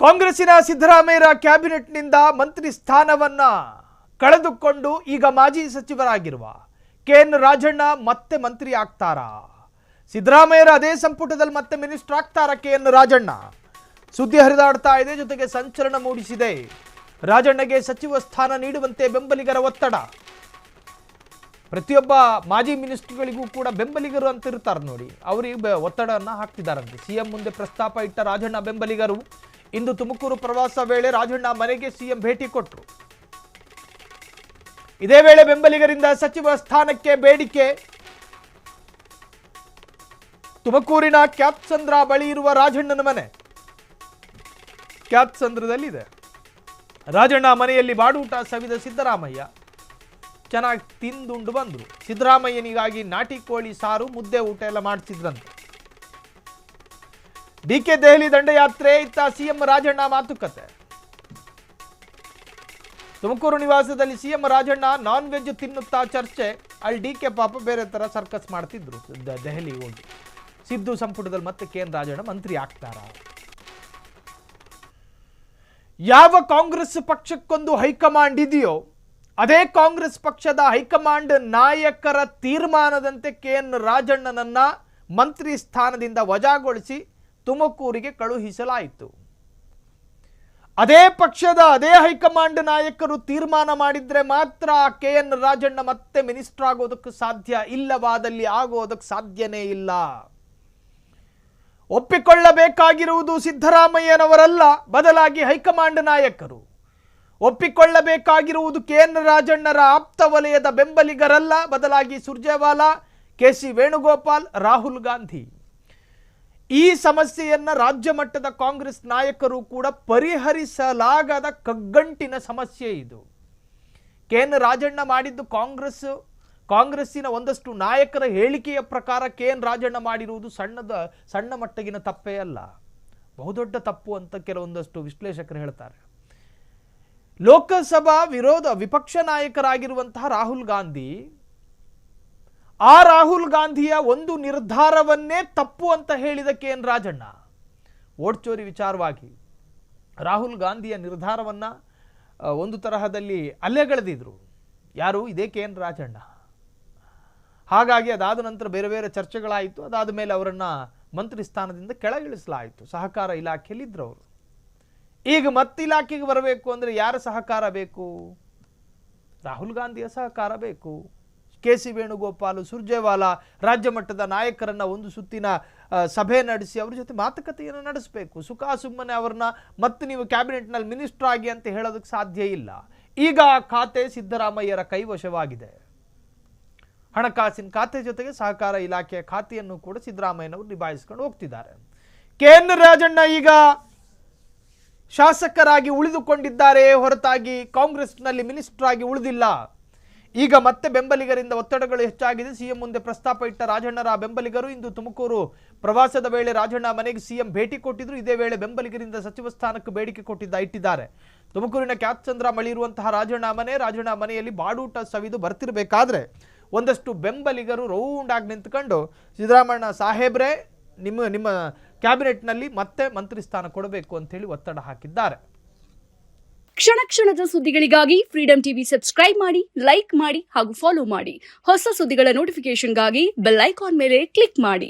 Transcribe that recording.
ಕಾಂಗ್ರೆಸ್ಸಿನ ಸಿದ್ದರಾಮಯ್ಯ ಕ್ಯಾಬಿನೆಟ್ನಿಂದ ಮಂತ್ರಿ ಸ್ಥಾನವನ್ನ ಕಳೆದುಕೊಂಡು ಈಗ ಮಾಜಿ ಸಚಿವರಾಗಿರುವ ಕೆಎನ್ ರಾಜಣ್ಣ ಮತ್ತೆ ಮಂತ್ರಿ ಆಗ್ತಾರಾ? ಸಿದ್ದರಾಮಯ್ಯ ಅದೇ ಸಂಪುಟದಲ್ಲಿ ಮತ್ತೆ ಮಿನಿಸ್ಟರ್ ಆಗ್ತಾರಾ ಕೆಎನ್ ರಾಜಣ್ಣ? ಸುದ್ದಿ ಹರಿದಾಡ್ತಾ ಇದೆ, ಜೊತೆಗೆ ಸಂಚಲನ ಮೂಡಿಸಿದೆ. ರಾಜಣ್ಣಗೆ ಸಚಿವ ಸ್ಥಾನ ನೀಡುವಂತೆ ಬೆಂಬಲಿಗರ ಒತ್ತಡ. ಪ್ರತಿಯೊಬ್ಬ ಮಾಜಿ ಮಿನಿಸ್ಟರ್ಗಳಿಗೂ ಕೂಡ ಬೆಂಬಲಿಗರು ಅಂತ ಇರ್ತಾರೆ ನೋಡಿ, ಅವರಿಗೆ ಒತ್ತಡವನ್ನು ಹಾಕ್ತಿದ್ದಾರಂತೆ. ಸಿಎಂ ಮುಂದೆ ಪ್ರಸ್ತಾಪ ಇಟ್ಟ ರಾಜಣ್ಣ ಬೆಂಬಲಿಗರು ಇಂದು ತುಮಕೂರು ಪ್ರವಾಸ ವೇಳೆ ರಾಜಣ್ಣ ಮನೆಗೆ ಸಿಎಂ ಭೇಟಿ ಕೊಟ್ಟರು. ಇದೇ ವೇಳೆ ಬೆಂಬಲಿಗರಿಂದ ಸಚಿವ ಸ್ಥಾನಕ್ಕೆ ಬೇಡಿಕೆ. ತುಮಕೂರಿನ ಕ್ಯಾತ್ಸಂದ್ರ ಬಳಿ ಇರುವ ರಾಜಣ್ಣನ ಮನೆ ಕ್ಯಾತ್ಸಂದ್ರದಲ್ಲಿದೆ. ರಾಜಣ್ಣ ಮನೆಯಲ್ಲಿ ಬಾಡೂಟ ಸವಿದ ಸಿದ್ದರಾಮಯ್ಯ ಚೆನ್ನಾಗಿ ತಿಂದುಂಡು ಬಂದರು. ಸಿದ್ದರಾಮಯ್ಯನಿಗಾಗಿ ನಾಟಿ ಕೋಳಿ ಸಾರು, ಮುದ್ದೆ ಊಟ ಎಲ್ಲ ಮಾಡಿಸಿದ್ರಂತೆ. ಡಿಕೆ ದೆಹಲಿ ದಂಡಯಾತ್ರೆ, ಇತ್ತ ಸಿಎಂ ರಾಜಣ್ಣ ಮಾತುಕತೆ. ತುಮಕೂರು ನಿವಾಸದಲ್ಲಿ ಸಿಎಂ ರಾಜಣ್ಣ ನಾನ್ ವೆಜ್ ತಿನ್ನುತ್ತಾ ಚರ್ಚೆ. ಅಲ್ಲಿ ಡಿಕೆ ಪಾಪ ಬೇರೆ ತರ ಸರ್ಕಸ್ ಮಾಡ್ತಿದ್ರು. ದೆಹಲಿ ಹೋಗಿ ಸಿದ್ದು ಸಂಪುಟದಲ್ಲಿ ಮತ್ತೆ ಕೆಎನ್ ರಾಜಣ್ಣ ಮಂತ್ರಿ ಆಗ್ತಾರ? ಯಾವ ಕಾಂಗ್ರೆಸ್ ಪಕ್ಷಕ್ಕೊಂದು ಹೈಕಮಾಂಡ್ ಇದೆಯೋ ಅದೇ ಕಾಂಗ್ರೆಸ್ ಪಕ್ಷದ ಹೈಕಮಾಂಡ್ ನಾಯಕರ ತೀರ್ಮಾನದಂತೆ ಕೆಎನ್ ರಾಜಣ್ಣನನ್ನ ಮಂತ್ರಿ ಸ್ಥಾನದಿಂದ ವಜಾಗೊಳಿಸಿ ತುಮಕೂರಿಗೆ ಕಳುಹಿಸಲಾಯಿತು. ಅದೇ ಪಕ್ಷದ ಅದೇ ಹೈಕಮಾಂಡ್ ನಾಯಕರು ತೀರ್ಮಾನ ಮಾಡಿದ್ರೆ ಮಾತ್ರ ಕೆಎನ್ ರಾಜಣ್ಣ ಮತ್ತೆ ಮಿನಿಸ್ಟರ್ ಆಗೋದಕ್ಕೆ ಸಾಧ್ಯ, ಇಲ್ಲವಾದಲ್ಲಿ ಆಗೋದಕ್ಕೆ ಸಾಧ್ಯನೇ ಇಲ್ಲ. ಒಪ್ಪಿಕೊಳ್ಳಬೇಕಾಗಿರುವುದು ಸಿದ್ದರಾಮಯ್ಯನವರಲ್ಲ, ಬದಲಾಗಿ ಹೈಕಮಾಂಡ್ ನಾಯಕರು. ಒಪ್ಪಿಕೊಳ್ಳಬೇಕಾಗಿರುವುದು ಕೆಎನ್ ರಾಜಣ್ಣರ ಆಪ್ತ ವಲಯದ ಬೆಂಬಲಿಗರಲ್ಲ, ಬದಲಾಗಿ ಸುರ್ಜೇವಾಲಾ, ಕೆಸಿ ವೇಣುಗೋಪಾಲ್, ರಾಹುಲ್ ಗಾಂಧಿ. ಈ ಸಮಸ್ಯೆಯನ್ನ ರಾಜ್ಯ ಮಟ್ಟದ ಕಾಂಗ್ರೆಸ್ ನಾಯಕರು ಕೂಡ ಪರಿಹರಿಸಲಾಗದ ಕಗ್ಗಂಟಿನ ಸಮಸ್ಯೆ ಇದು. ಕೆಎನ್ ರಾಜಣ್ಣ ಮಾಡಿದ್ದು ಕಾಂಗ್ರೆಸ್ಸಿನ ಒಂದಷ್ಟು ನಾಯಕರ ಹೇಳಿಕೆಯ ಪ್ರಕಾರ ಕೆಎನ್ ರಾಜಣ್ಣ ಮಾಡಿರುವುದು ಸಣ್ಣ ಮಟ್ಟಗಿನ ತಪ್ಪೇ ಅಲ್ಲ, ಬಹುದೊಡ್ಡ ತಪ್ಪು ಅಂತ ಕೆಲವೊಂದಷ್ಟು ವಿಶ್ಲೇಷಕರು ಹೇಳ್ತಾರೆ. ಲೋಕಸಭಾ ವಿಪಕ್ಷ ನಾಯಕರಾಗಿರುವಂತಹ ರಾಹುಲ್ ಗಾಂಧಿ, ಆ ರಾಹುಲ್ ಗಾಂಧಿಯ ಒಂದು ನಿರ್ಧಾರವನ್ನೇ ತಪ್ಪು ಅಂತ ಹೇಳಿದ ಕೆಎನ್ ರಾಜಣ್ಣ. ಓಟ್ಚೋರಿ ವಿಚಾರವಾಗಿ ರಾಹುಲ್ ಗಾಂಧಿಯ ನಿರ್ಧಾರವನ್ನ ಒಂದು ತರಹದಲ್ಲಿ ಅಲ್ಲೆಗೆಳೆದಿದ್ರು. ಯಾರು? ಇದೇ ಕೆಎನ್ ರಾಜಣ್ಣ. ಹಾಗಾಗಿ ಅದಾದ ನಂತರ ಬೇರೆ ಬೇರೆ ಚರ್ಚೆಗಳಾಯಿತು. ಅದಾದ ಮೇಲೆ ಅವರನ್ನ ಮಂತ್ರಿ ಸ್ಥಾನದಿಂದ ಕೆಳಗಿಳಿಸಲಾಯಿತು. ಸಹಕಾರ ಇಲಾಖೆಯಲ್ಲಿದ್ದರು ಅವರು. ಈಗ ಮತ್ತೆ ಇಲಾಖೆಗೆ ಬರಬೇಕು ಅಂದರೆ ಯಾರ ಸಹಕಾರ ಬೇಕು? ರಾಹುಲ್ ಗಾಂಧಿಯ ಸಹಕಾರ ಬೇಕು. ಕೆಸಿ ವೇಣುಗೋಪಾಲ್, ಸುರ್ಜೇವಾಲಾ ರಾಜ್ಯ ಮಟ್ಟದ ನಾಯಕರನ್ನ ಒಂದು ಸುತ್ತಿನ ಸಭೆ ನಡೆಸಿ ಅವ್ರ ಜೊತೆ ಮಾತುಕತೆಯನ್ನು ನಡೆಸಬೇಕು. ಸುಮ್ಮನೆ ಅವ್ರನ್ನ ಮತ್ತೆ ನೀವು ಕ್ಯಾಬಿನೆಟ್ನಲ್ಲಿ ಮಿನಿಸ್ಟರ್ ಆಗಿ ಅಂತ ಹೇಳೋದಕ್ಕೆ ಸಾಧ್ಯ ಇಲ್ಲ. ಈಗ ಖಾತೆ ಸಿದ್ದರಾಮಯ್ಯರ ಕೈವಶವಾಗಿದೆ. ಹಣಕಾಸಿನ ಖಾತೆ ಜೊತೆಗೆ ಸಹಕಾರ ಇಲಾಖೆಯ ಖಾತೆಯನ್ನು ಕೂಡ ಸಿದ್ದರಾಮಯ್ಯನವರು ನಿಭಾಯಿಸಿಕೊಂಡು ಹೋಗ್ತಿದ್ದಾರೆ. ಕೆಎನ್ ರಾಜಣ್ಣ ಈಗ ಶಾಸಕರಾಗಿ ಉಳಿದುಕೊಂಡಿದ್ದಾರೆ ಹೊರತಾಗಿ ಕಾಂಗ್ರೆಸ್ನಲ್ಲಿ ಮಿನಿಸ್ಟರ್ ಆಗಿ ಉಳಿದಿಲ್ಲ. ಈಗ ಮತ್ತೆ ಬೆಂಬಲಿಗರಿಂದ ಒತ್ತಡಗಳು ಹೆಚ್ಚಾಗಿದೆ. ಸಿಎಂ ಮುಂದೆ ಪ್ರಸ್ತಾಪ ಇಟ್ಟ ರಾಜಣ್ಣರ ಬೆಂಬಲಿಗರು ಇಂದು ತುಮಕೂರು ಪ್ರವಾಸದ ವೇಳೆ ರಾಜಣ್ಣ ಮನೆಗೆ ಸಿಎಂ ಭೇಟಿ ಕೊಟ್ಟಿದ್ರು. ಇದೇ ವೇಳೆ ಬೆಂಬಲಿಗರಿಂದ ಸಚಿವ ಸ್ಥಾನಕ್ಕೆ ಬೇಡಿಕೆ ಇಟ್ಟಿದ್ದಾರೆ. ತುಮಕೂರಿನ ಕ್ಯಾತ್ಸಂದ್ರ ಬಳಿ ಇರುವಂತಹ ರಾಜಣ್ಣ ಮನೆಯಲ್ಲಿ ಬಾಡೂಟ ಸವಿದು ಬರ್ತಿರ್ಬೇಕಾದ್ರೆ ಒಂದಷ್ಟು ಬೆಂಬಲಿಗರು ರೌಂಡ್ ಆಗಿ ನಿಂತ್ಕೊಂಡು ಸಿದ್ದರಾಮಯ್ಯ ಸಾಹೇಬ್ರೆ ನಿಮ್ಮ ಕ್ಯಾಬಿನೆಟ್ನಲ್ಲಿ ಮತ್ತೆ ಮಂತ್ರಿ ಸ್ಥಾನ ಕೊಡಬೇಕು ಅಂತ ಹೇಳಿ ಒತ್ತಡ ಹಾಕಿದ್ದಾರೆ. ಕ್ಷಣ ಕ್ಷಣದ ಸುದ್ದಿಗಳಿಗಾಗಿ ಫ್ರೀಡಂ ಟಿವಿ ಸಬ್ಸ್ಕ್ರೈಬ್ ಮಾಡಿ, ಲೈಕ್ ಮಾಡಿ ಹಾಗೂ ಫಾಲೋ ಮಾಡಿ. ಹೊಸ ಸುದ್ದಿಗಳ ನೋಟಿಫಿಕೇಶನ್ಗಾಗಿ ಬೆಲ್ ಐಕಾನ್ ಮೇಲೆ ಕ್ಲಿಕ್ ಮಾಡಿ.